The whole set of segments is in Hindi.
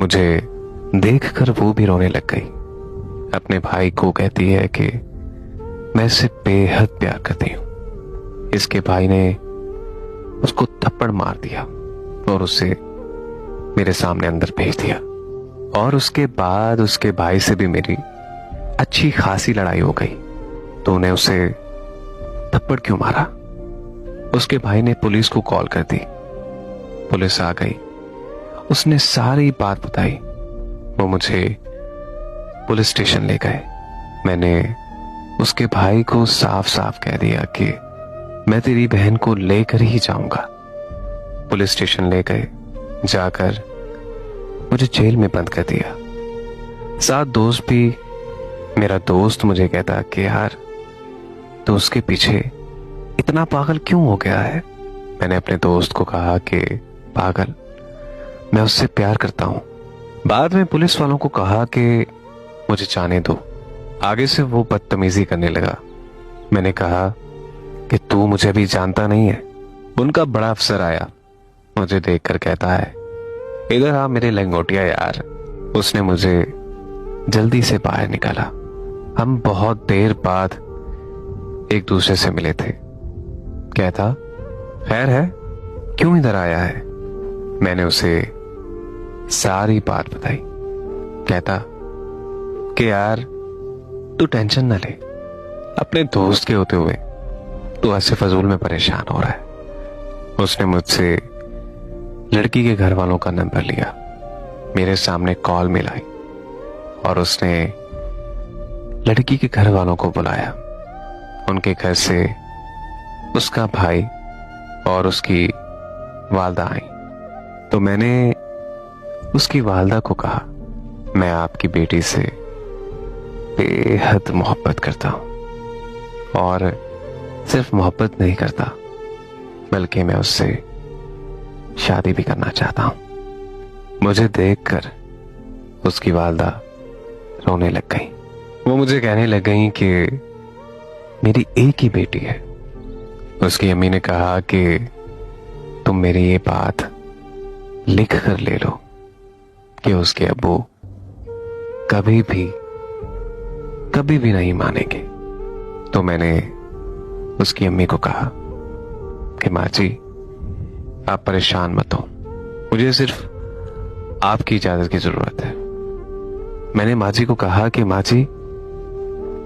मुझे देखकर वो भी रोने लग गई। अपने भाई को कहती है कि मैं इससे बेहद प्यार करती हूं। इसके भाई ने उसको थप्पड़ मार दिया और उसे मेरे सामने अंदर भेज दिया। और उसके बाद उसके भाई से भी मेरी अच्छी खासी लड़ाई हो गई। तो उन्हें उसे थप्पड़ क्यों मारा? उसके भाई ने पुलिस को कॉल कर दी। पुलिस आ गई, उसने सारी बात बताई। वो मुझे पुलिस स्टेशन ले गए। मैंने उसके भाई को साफ साफ कह दिया कि मैं तेरी बहन को लेकर ही जाऊंगा। पुलिस स्टेशन ले गए, जाकर मुझे जेल में बंद कर दिया। साथ दोस्त भी। मेरा दोस्त मुझे कहता कि यार तो उसके पीछे इतना पागल क्यों हो गया है? मैंने अपने दोस्त को कहा कि पागल, मैं उससे प्यार करता हूं। बाद में पुलिस वालों को कहा कि मुझे जाने दो। आगे से वो बदतमीजी करने लगा। मैंने कहा कि तू मुझे भी जानता नहीं है। उनका बड़ा अफसर आया, मुझे देखकर कहता है इधर आ मेरे लंगोटिया यार। उसने मुझे जल्दी से बाहर निकाला। हम बहुत देर बाद एक दूसरे से मिले थे। कहता खैर है, क्यों इधर आया है? मैंने उसे सारी बात बताई। कहता कि यार तू टेंशन ना ले, अपने दोस्त के होते हुए तू ऐसे फजूल में परेशान हो रहा है। उसने मुझसे लड़की के घर वालों का नंबर लिया, मेरे सामने कॉल मिलाई और उसने लड़की के घर वालों को बुलाया। उनके घर से उसका भाई और उसकी वालदा आई। तो मैंने उसकी वालदा को कहा मैं आपकी बेटी से बेहद मोहब्बत करता हूं और सिर्फ मोहब्बत नहीं करता बल्कि मैं उससे शादी भी करना चाहता हूं। मुझे देखकर उसकी वालदा रोने लग गई। वो मुझे कहने लग गई कि मेरी एक ही बेटी है। उसकी अम्मी ने कहा कि तुम मेरी ये बात लिख कर ले लो कि उसके अब्बू कभी भी नहीं मानेंगे। तो मैंने उसकी अम्मी को कहा कि माँ जी आप परेशान मत हो, मुझे सिर्फ आपकी इजाजत की जरूरत है। मैंने माँ जी को कहा कि माँ जी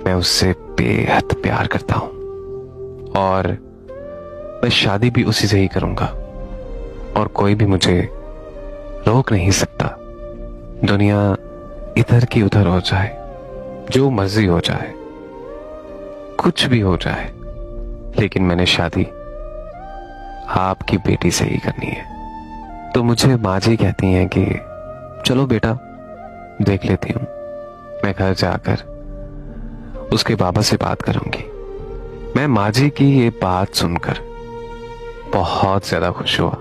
मैं उससे बेहद प्यार करता हूं और मैं शादी भी उसी से ही करूंगा और कोई भी मुझे रोक नहीं सकता। दुनिया इधर की उधर हो जाए, जो मर्जी हो जाए, कुछ भी हो जाए, लेकिन मैंने शादी आपकी बेटी से ही करनी है। तो मुझे माँ जी कहती हैं कि चलो बेटा देख लेती हूं। मैं घर जाकर उसके बाबा से बात करूंगी। मैं माँ जी की ये बात सुनकर बहुत ज्यादा खुश हुआ।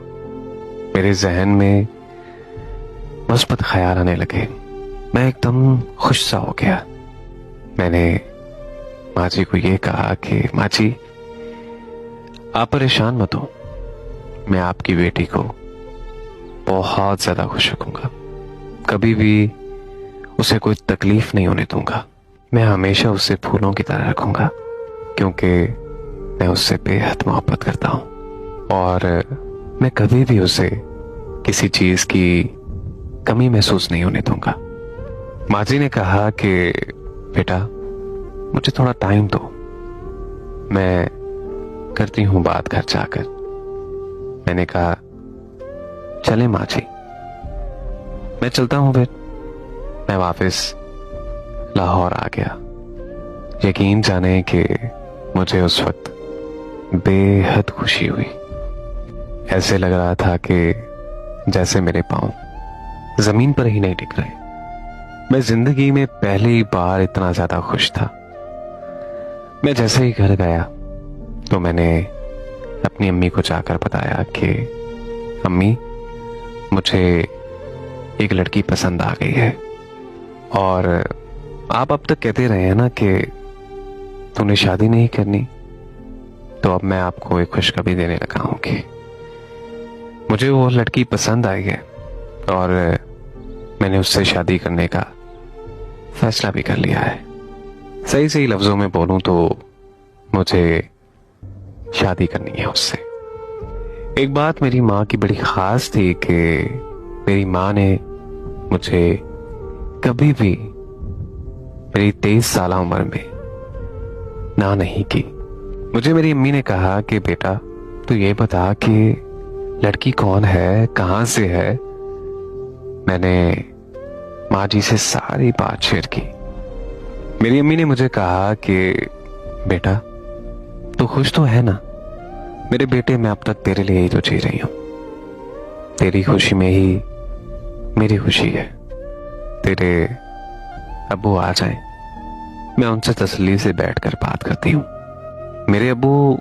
मेरे जहन में मुस्बत ख्याल आने लगे। मैं एकदम खुश सा हो गया। मैंने माँ जी को ये कहा कि माँ जी आप परेशान मत हो, मैं आपकी बेटी को बहुत ज्यादा खुश रखूंगा, कभी भी उसे कोई तकलीफ नहीं होने दूंगा। मैं हमेशा उसे फूलों की तरह रखूंगा क्योंकि मैं उससे बेहद मोहब्बत करता हूं और मैं कभी भी उसे किसी चीज की कमी महसूस नहीं होने दूंगा। माँ जी ने कहा कि बेटा मुझे थोड़ा टाइम दो, मैं करती हूं बात घर जाकर। मैंने कहा चले माँ जी, मैं चलता हूं। फिर मैं वापस लाहौर आ गया। यकीन जाने कि मुझे उस वक्त बेहद खुशी हुई। ऐसे लग रहा था कि जैसे मेरे पांव जमीन पर ही नहीं टिक रहे। मैं जिंदगी में पहली बार इतना ज्यादा खुश था। मैं जैसे ही घर गया तो मैंने अपनी अम्मी को जाकर बताया कि अम्मी मुझे एक लड़की पसंद आ गई है और आप अब तक कहते रहे हैं ना कि तूने शादी नहीं करनी, तो अब मैं आपको एक खुशखबरी देने लगा हूं कि मुझे वो लड़की पसंद आई है और मैंने उससे शादी करने का फैसला भी कर लिया है। सही सही लफ्जों में बोलूं तो मुझे शादी करनी है उससे। एक बात मेरी माँ की बड़ी खास थी कि मेरी माँ ने मुझे कभी भी मेरी 23 साल उम्र में ना नहीं की। मुझे मेरी अम्मी ने कहा कि बेटा तू ये बता कि लड़की कौन है, कहां से है। मैंने माँ जी से सारी बात शेयर की। मेरी अम्मी ने मुझे कहा कि बेटा तू खुश तो है ना। मेरे बेटे, मैं अब तक तेरे लिए ही तो जी रही हूं। तेरी खुशी में ही मेरी खुशी है। तेरे अब्बू आ जाएं, मैं उनसे तसल्ली से बैठकर बात करती हूँ। मेरे अब्बू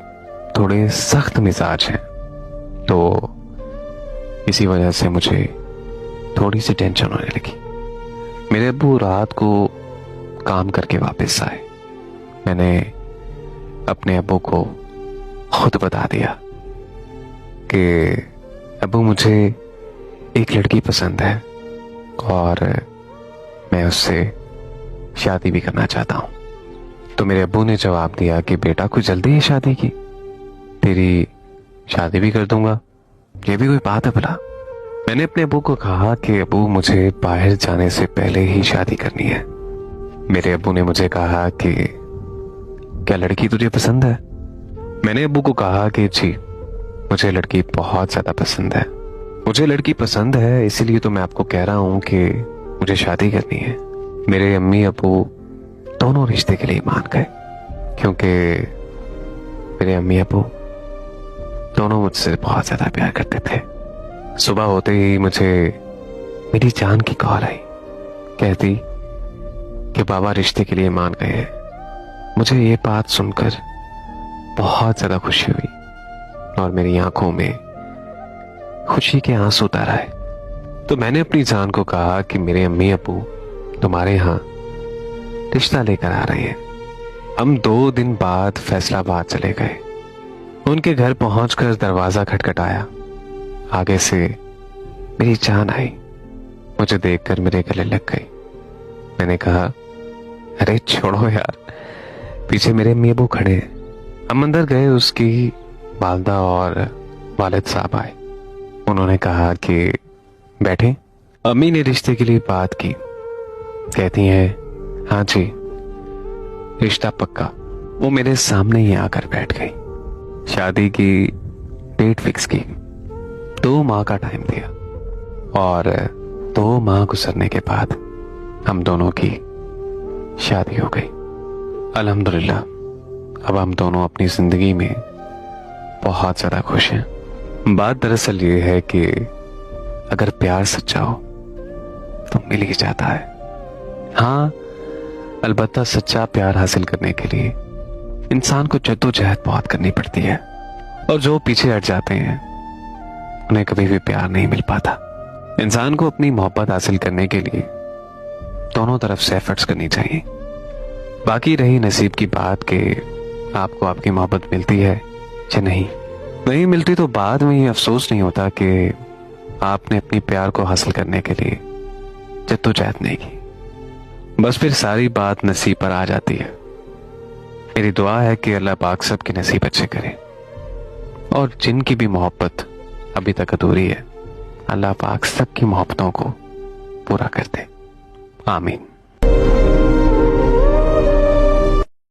थोड़े सख्त मिजाज हैं, तो इसी वजह से मुझे थोड़ी सी टेंशन होने लगी। मेरे अब्बू रात को काम करके वापस आए। मैंने अपने अब्बू को खुद बता दिया कि अब्बू मुझे एक लड़की पसंद है और मैं उससे शादी भी करना चाहता हूं। तो मेरे अब्बू ने जवाब दिया कि बेटा कुछ जल्दी ही शादी की, तेरी शादी भी कर दूंगा, ये भी कोई बात है भला। मैंने अपने अब्बू को कहा कि अब्बू मुझे बाहर जाने से पहले ही शादी करनी है। मेरे अब्बू ने मुझे कहा कि क्या लड़की तुझे पसंद है। मैंने अब्बू को कहा कि जी मुझे लड़की बहुत ज्यादा पसंद है। मुझे लड़की पसंद है, इसीलिए तो मैं आपको कह रहा हूं कि मुझे शादी करनी है। मेरे अम्मी अब्बू दोनों रिश्ते के लिए मान गए, क्योंकि मेरे अम्मी अब्बू दोनों मुझसे बहुत ज्यादा प्यार करते थे। सुबह होते ही मुझे मेरी जान की कॉल आई, कहती कि बाबा रिश्ते के लिए मान गए हैं। मुझे ये बात सुनकर बहुत ज्यादा खुशी हुई और मेरी आंखों में खुशी के आंसू उतर आए। तो मैंने अपनी जान को कहा कि मेरे अम्मी अब्बू तुम्हारे यहाँ रिश्ता लेकर आ रहे हैं। हम 2 दिन बाद फैसलाबाद चले गए। उनके घर पहुंचकर दरवाजा खटखटाया। आगे से मेरी जान आई, मुझे देखकर मेरे गले लग गई। मैंने कहा अरे छोड़ो यार, पीछे मेरे अम्मी अब्बू खड़े हैं। हम अंदर गए, उसकी वालदा और वालिद साहब आए। उन्होंने कहा कि बैठे। अम्मी ने रिश्ते के लिए बात की। कहती हैं हाँ जी रिश्ता पक्का। वो मेरे सामने ही आकर बैठ गई। शादी की डेट फिक्स की। 2 माह का टाइम दिया और 2 माह गुजरने के बाद हम दोनों की शादी हो गई। अल्हम्दुलिल्लाह अब हम दोनों अपनी जिंदगी में बहुत ज्यादा खुश हैं। बात दरअसल ये है कि अगर प्यार सच्चा हो तो मिल ही जाता है। हाँ, अलबत्ता सच्चा प्यार हासिल करने के लिए इंसान को जद्दोजहद बहुत करनी पड़ती है, और जो पीछे हट जाते हैं उन्हें कभी भी प्यार नहीं मिल पाता। इंसान को अपनी मोहब्बत हासिल करने के लिए दोनों तरफ से एफर्ट्स करनी चाहिए। बाकी रही नसीब की बात कि आपको आपकी मोहब्बत मिलती है या नहीं मिलती, तो बाद में ये अफसोस नहीं होता कि आपने अपनी प्यार को हासिल करने के लिए जद्दोजहद नहीं की। बस फिर सारी बात नसीब पर आ जाती है। मेरी दुआ है कि अल्लाह पाक सबके नसीब अच्छे करे, और जिनकी भी मोहब्बत अभी तक अधूरी है अल्लाह पाक सबकी मोहब्बतों को पूरा कर दे। आमीन।